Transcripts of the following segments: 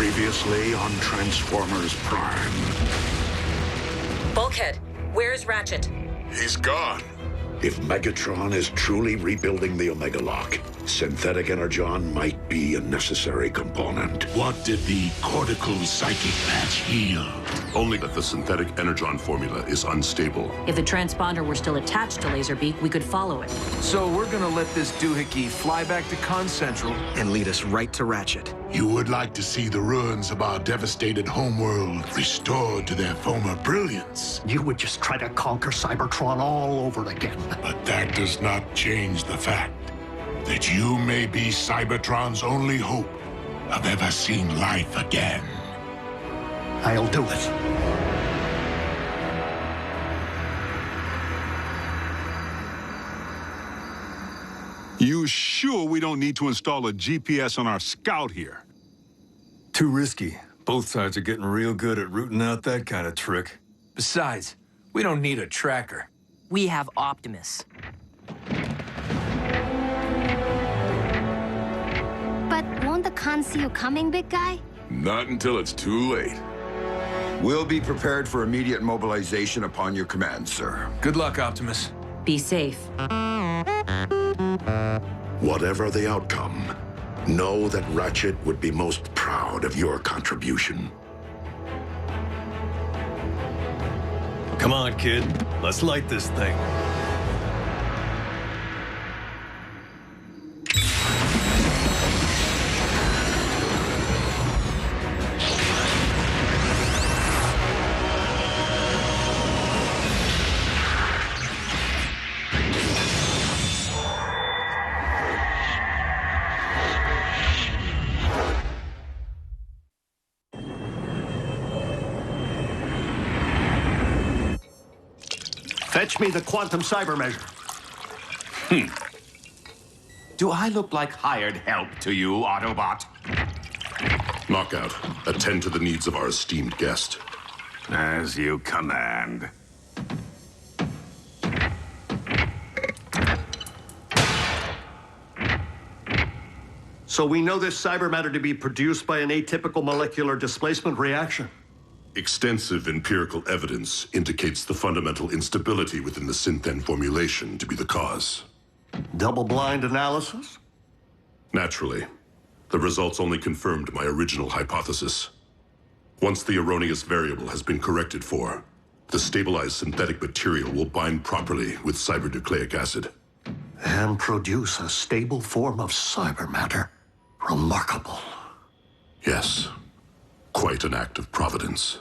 Previously on Transformers Prime. Bulkhead, where's Ratchet? He's gone. If Megatron is truly rebuilding the Omega Lock, synthetic energon might be a necessary component. What did the cortical psychic patch heal? Only that the synthetic energon formula is unstable. If the transponder were still attached to Laserbeak, we could follow it. So we're gonna let this doohickey fly back to Con Central and lead us right to Ratchet. You would like to see the ruins of our devastated homeworld restored to their former brilliance. You would just try to conquer Cybertron all over again. But that does not change the fact that you may be Cybertron's only hope of ever seeing life again. I'll do it. You sure we don't need to install a GPS on our scout here? Too risky. Both sides are getting real good at rooting out that kind of trick. Besides, we don't need a tracker. We have Optimus. But won't the con see you coming, big guy? Not until it's too late. We'll be prepared for immediate mobilization upon your command, sir. Good luck, Optimus. Be safe. Whatever the outcome, know that Ratchet would be most proud of your contribution. Come on, kid. Let's light this thing. Fetch me the quantum cyber measure. Do I look like hired help to you, Autobot? Knockout, attend to the needs of our esteemed guest. As you command. So we know this cyber matter to be produced by an atypical molecular displacement reaction. Extensive empirical evidence indicates the fundamental instability within the Synthen formulation to be the cause. Double-blind analysis? Naturally. The results only confirmed my original hypothesis. Once the erroneous variable has been corrected for, the stabilized synthetic material will bind properly with cybernucleic acid. And produce a stable form of cyber matter. Remarkable. Yes. Quite an act of providence.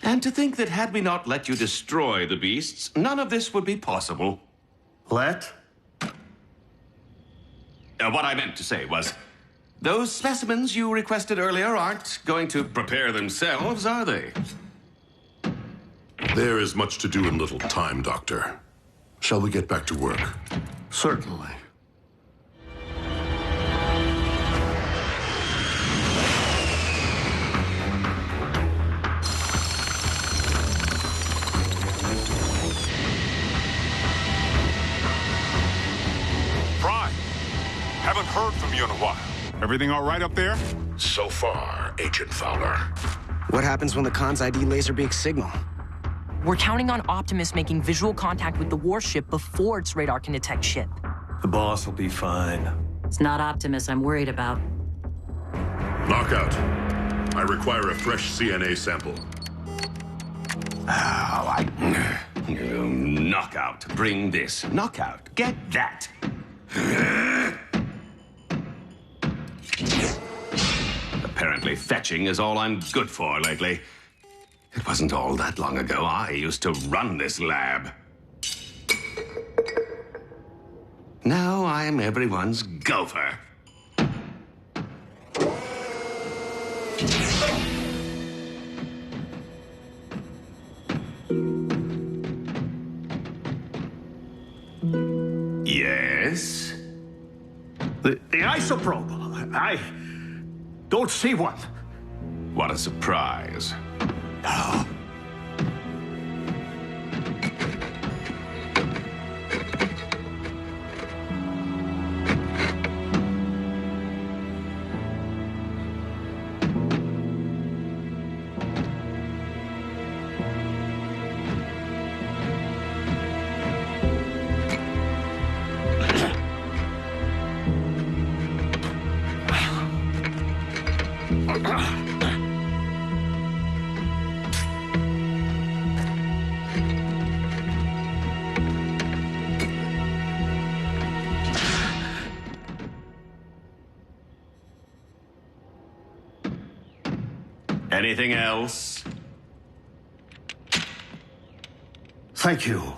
And to think that had we not let you destroy the beasts, none of this would be possible. Let? What I meant to say was, those specimens you requested earlier aren't going to prepare themselves, are they? There is much to do in little time, Doctor. Shall we get back to work? Certainly. Haven't heard from you in a while. Everything all right up there? So far, Agent Fowler. What happens when the Con's ID Laserbeak signal? We're counting on Optimus making visual contact with the warship before its radar can detect ship. The boss will be fine. It's not Optimus I'm worried about. Knockout. I require a fresh CNA sample. Knockout. Bring this. Knockout. Get that. Apparently fetching is all I'm good for lately. It wasn't all that long ago I used to run this lab. Now I'm everyone's gopher. Yes? The isoprobe. I don't see one. What a surprise. Anything else? Thank you.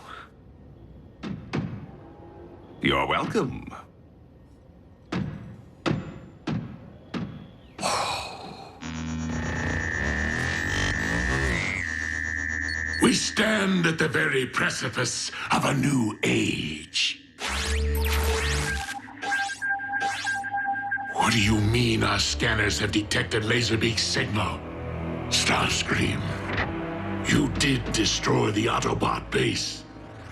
You're welcome. We stand at the very precipice of a new age. What do you mean our scanners have detected Laserbeak's signal? Starscream, you did destroy the Autobot base,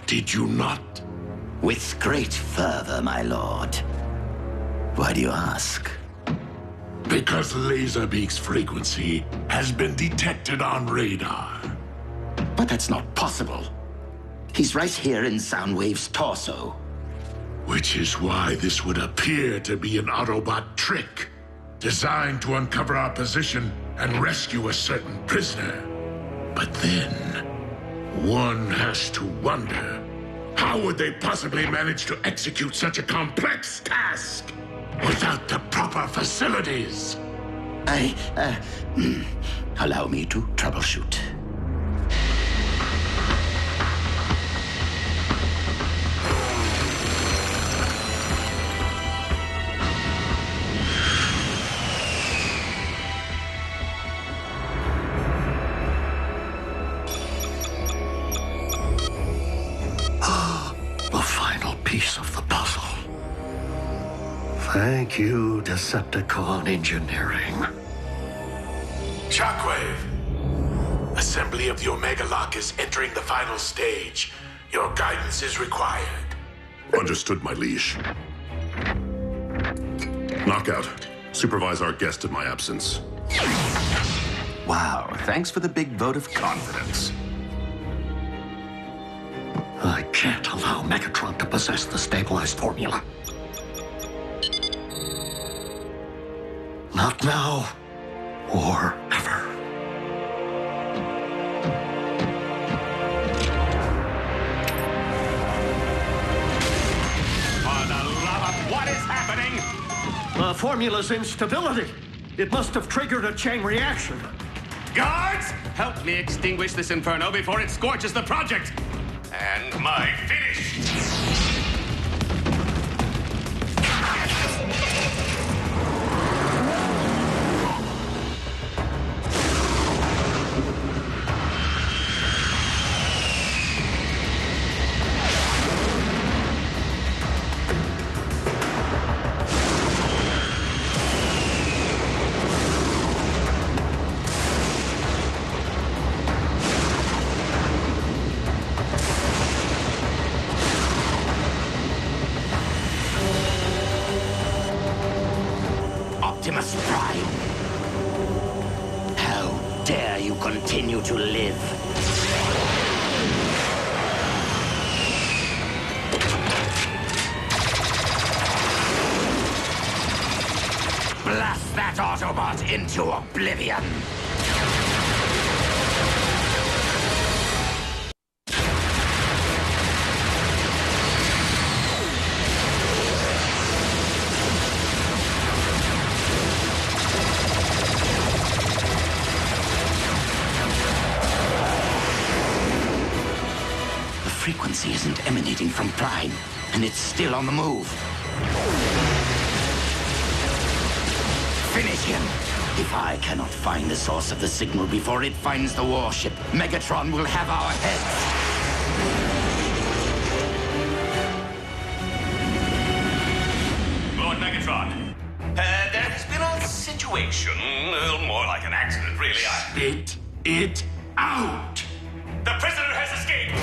did you not? With great fervor, my lord. Why do you ask? Because Laserbeak's frequency has been detected on radar. But that's not possible. He's right here in Soundwave's torso. Which is why this would appear to be an Autobot trick, designed to uncover our position and rescue a certain prisoner. But then, one has to wonder, how would they possibly manage to execute such a complex task without the proper facilities? Allow me to troubleshoot. The final piece of the puzzle. Thank you, Decepticon Engineering. Shockwave, assembly of the Omega Lock is entering the final stage. Your guidance is required. Understood, my liege. Knockout, supervise our guest in my absence. Wow, thanks for the big vote of confidence. I can't allow Megatron to possess the stabilized formula. Not now, or ever. For the love of what is happening? The formula's instability. It must have triggered a chain reaction. Guards, help me extinguish this inferno before it scorches the project. And my finish. Optimus Prime. How dare you continue to live? Blast that Autobot into oblivion! The frequency isn't emanating from Prime, and it's still on the move. Finish him! If I cannot find the source of the signal before it finds the warship, Megatron will have our heads! Lord Megatron, there has been a situation, more like an accident, really. Spit it out! The prisoner has escaped!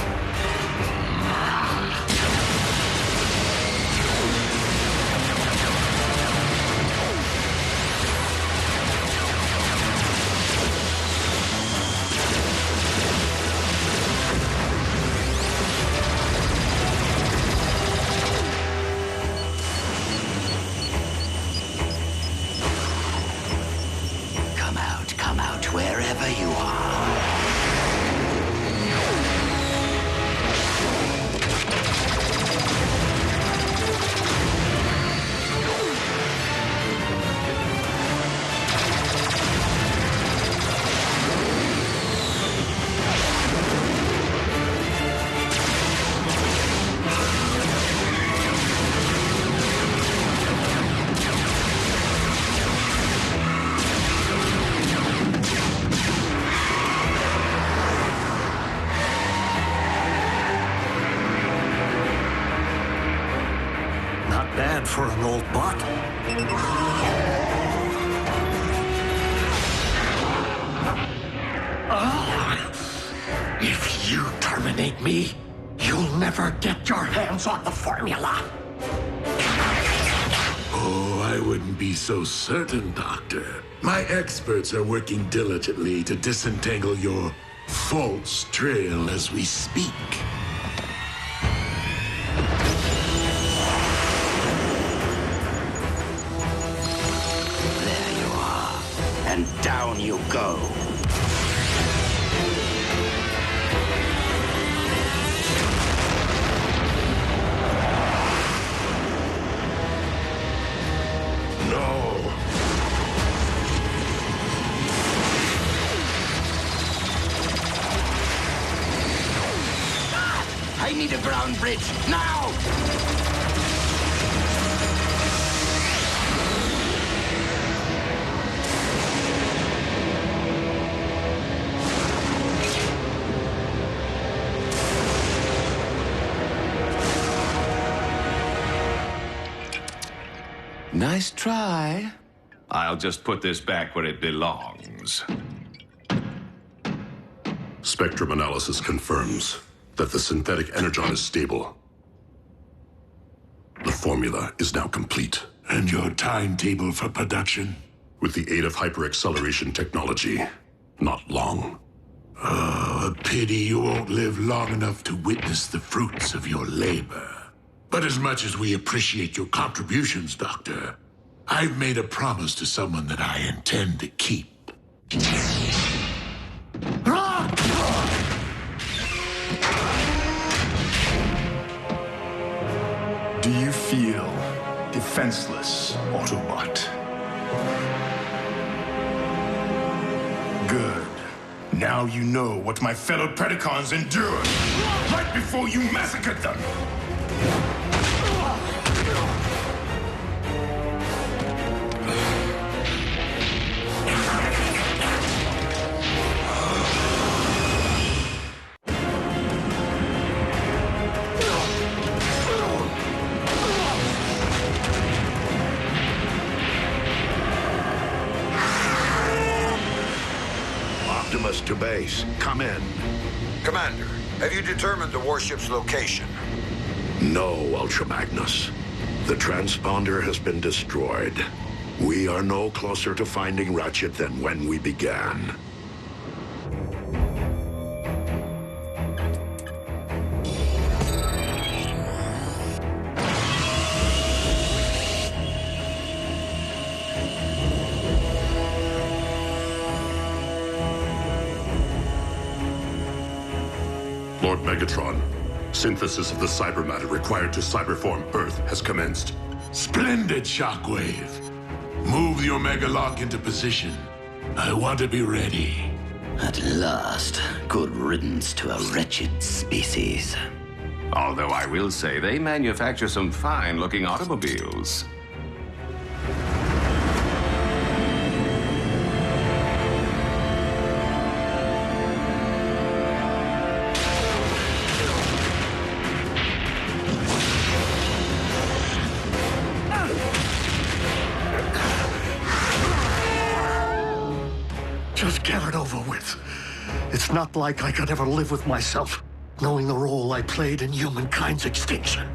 Come out wherever you are. Bad for an old bot. If you terminate me, you'll never get your hands on the formula. Oh, I wouldn't be so certain, Doctor. My experts are working diligently to disentangle your false trail as we speak. And down you go. No. I need a ground bridge now! Nice try. I'll just put this back where it belongs. Spectrum analysis confirms that the synthetic energon is stable. The formula is now complete. And your timetable for production? With the aid of hyper-acceleration technology, not long. Oh, a pity you won't live long enough to witness the fruits of your labor. But as much as we appreciate your contributions, Doctor, I've made a promise to someone that I intend to keep. Do you feel defenseless, Autobot? Good. Now you know what my fellow Predacons endured right before you massacred them. Optimus to base. Come in. Commander, have you determined the warship's location? No, Ultra Magnus. The transponder has been destroyed. We are no closer to finding Ratchet than when we began. Lord Megatron, synthesis of the cyber matter required to cyberform Earth has commenced. Splendid, Shockwave. Move the Omega Lock into position. I want to be ready. At last, good riddance to a wretched species. Although I will say they manufacture some fine-looking automobiles. Just get it over with. It's not like I could ever live with myself, knowing the role I played in humankind's extinction.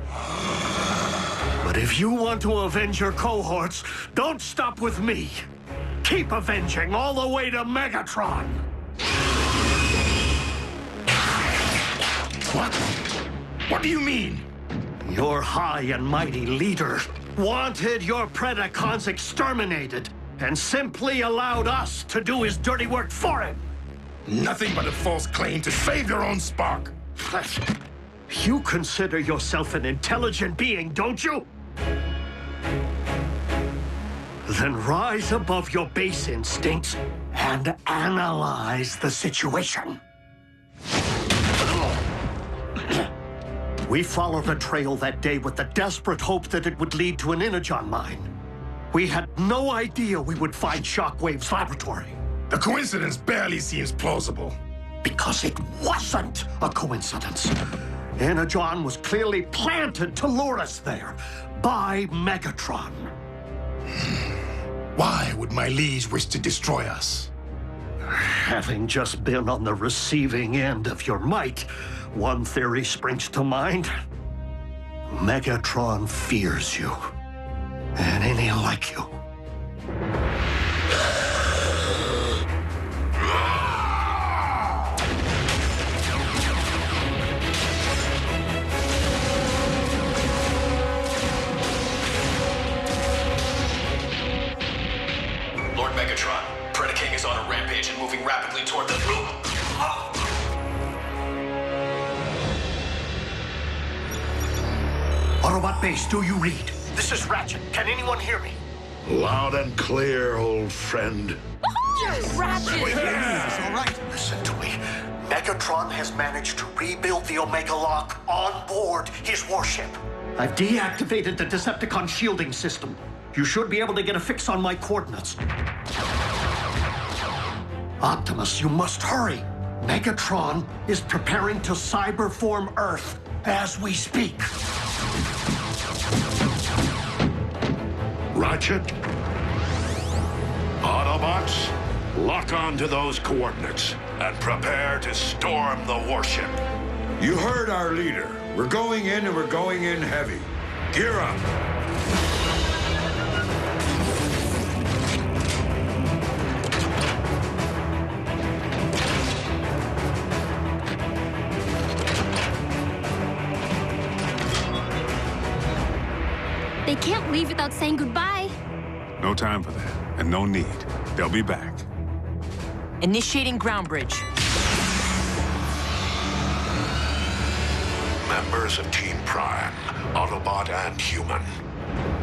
But if you want to avenge your cohorts, don't stop with me. Keep avenging all the way to Megatron. What? What do you mean? Your high and mighty leader wanted your Predacons exterminated. and simply allowed us to do his dirty work for him. Nothing but a false claim to save your own spark. You consider yourself an intelligent being, don't you? Then rise above your base instincts and analyze the situation. We followed the trail that day with the desperate hope that it would lead to an Energon mine. We had no idea we would find Shockwave's laboratory. The coincidence barely seems plausible. Because it wasn't a coincidence. Energon was clearly planted to lure us there by Megatron. Why would my liege wish to destroy us? Having just been on the receiving end of your might, one theory springs to mind. Megatron fears you. And any like you. Lord Megatron, Predaking is on a rampage and moving rapidly toward the... Autobot base, do you read? This is Ratchet. Can anyone hear me? Loud and clear, old friend. Yes, Ratchet! It's all right. Listen to me. Megatron has managed to rebuild the Omega Lock on board his warship. I've deactivated the Decepticon shielding system. You should be able to get a fix on my coordinates. Optimus, you must hurry. Megatron is preparing to cyberform Earth as we speak. Ratchet? Autobots, lock onto those coordinates and prepare to storm the warship. You heard our leader. We're going in and we're going in heavy. Gear up. They can't leave without saying goodbye. No time for that, and no need. They'll be back. Initiating ground bridge. Members of Team Prime, Autobot and Human,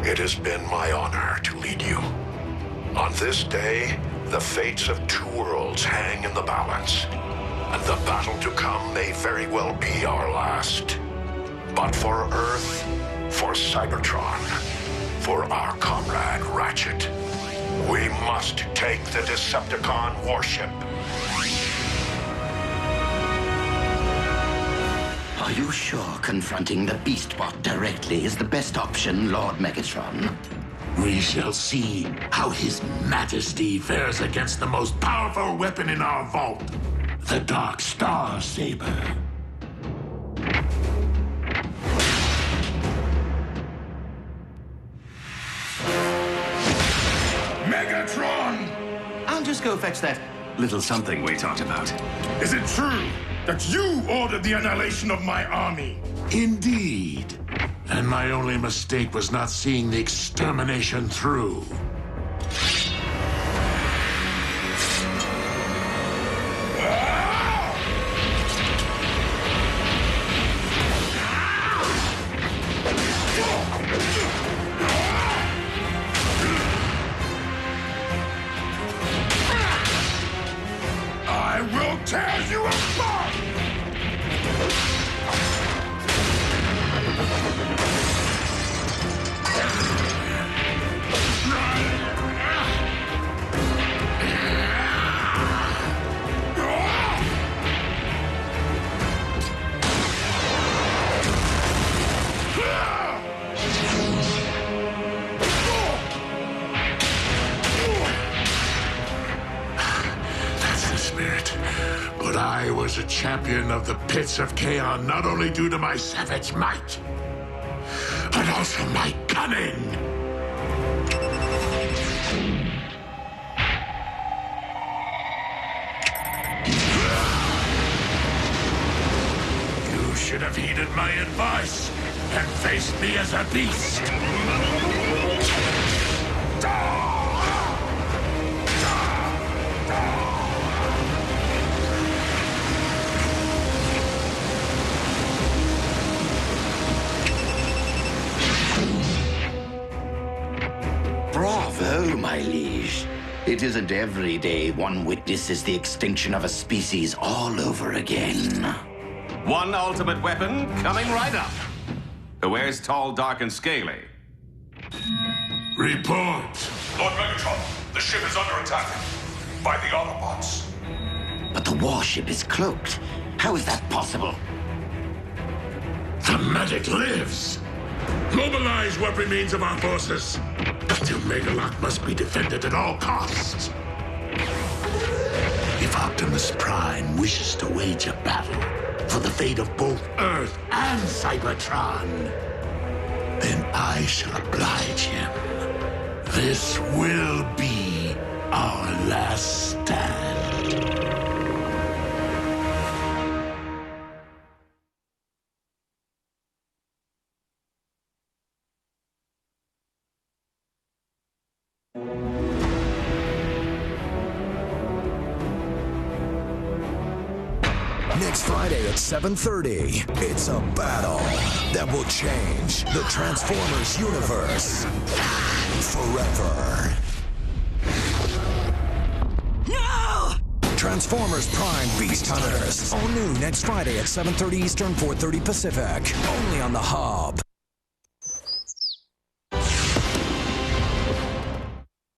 it has been my honor to lead you. On this day, the fates of two worlds hang in the balance, and the battle to come may very well be our last. But for Earth, for Cybertron, for our comrade Ratchet, we must take the Decepticon warship. Are you sure confronting the Beastbot directly is the best option, Lord Megatron? We shall see how His Majesty fares against the most powerful weapon in our vault, the Dark Star Saber. Megatron! I'll just go fetch that little something we talked about. Is it true that you ordered the annihilation of my army? Indeed. And my only mistake was not seeing the extermination through. I will tear you apart! That's the spirit. But I was a champion of the pits of Chaos not only due to my savage might, but also my cunning. You should have heeded my advice and faced me as a beast. It isn't every day one witnesses the extinction of a species all over again. One ultimate weapon coming right up. Who wears tall, dark, and scaly? Report. Lord Megatron, the ship is under attack by the Autobots. But the warship is cloaked. How is that possible? The medic lives. Mobilize what remains of our forces. Still, Megalock must be defended at all costs. If Optimus Prime wishes to wage a battle for the fate of both Earth and Cybertron, then I shall oblige him. This will be our last stand. Next Friday at 7:30, it's a battle that will change the Transformers universe forever. No! Transformers Prime Beast Hunters. All new next Friday at 7:30 Eastern, 4:30 Pacific. Only on the Hub.